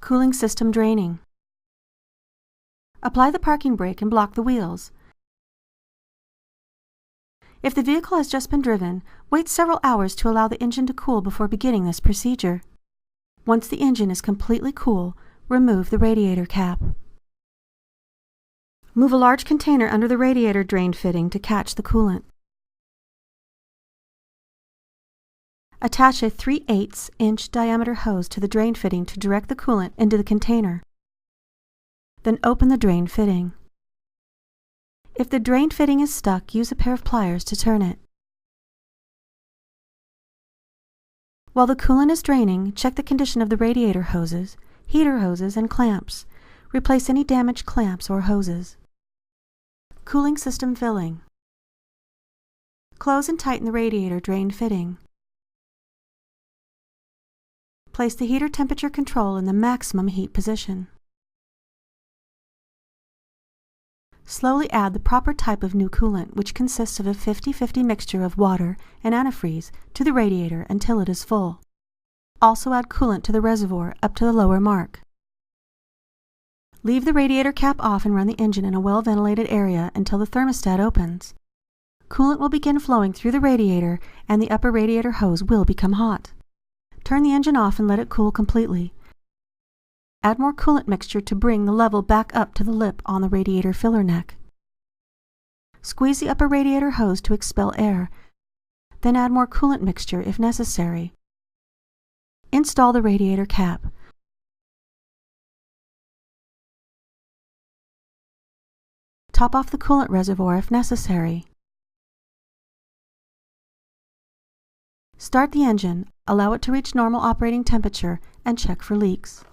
Cooling system draining. Apply the parking brake and block the wheels. If the vehicle has just been driven, wait several hours to allow the engine to cool before beginning this procedure. Once the engine is completely cool, remove the radiator cap. Move a large container under the radiator drain fitting to catch the coolant. Attach a 3/8-inch diameter hose to the drain fitting to direct the coolant into the container. Then open the drain fitting. If the drain fitting is stuck, use a pair of pliers to turn it. While the coolant is draining, check the condition of the radiator hoses, heater hoses, and clamps. Replace any damaged clamps or hoses. Cooling system filling. Close and tighten the radiator drain fitting. Place the heater temperature control in the maximum heat position. Slowly add the proper type of new coolant, which consists of a 50-50 mixture of water and antifreeze, to the radiator until it is full. Also add coolant to the reservoir up to the lower mark. Leave the radiator cap off and run the engine in a well-ventilated area until the thermostat opens. Coolant will begin flowing through the radiator and the upper radiator hose will become hot. Turn the engine off and let it cool completely. Add more coolant mixture to bring the level back up to the lip on the radiator filler neck. Squeeze the upper radiator hose to expel air, then add more coolant mixture if necessary. Install the radiator cap. Top off the coolant reservoir if necessary. Start the engine, allow it to reach normal operating temperature, and check for leaks.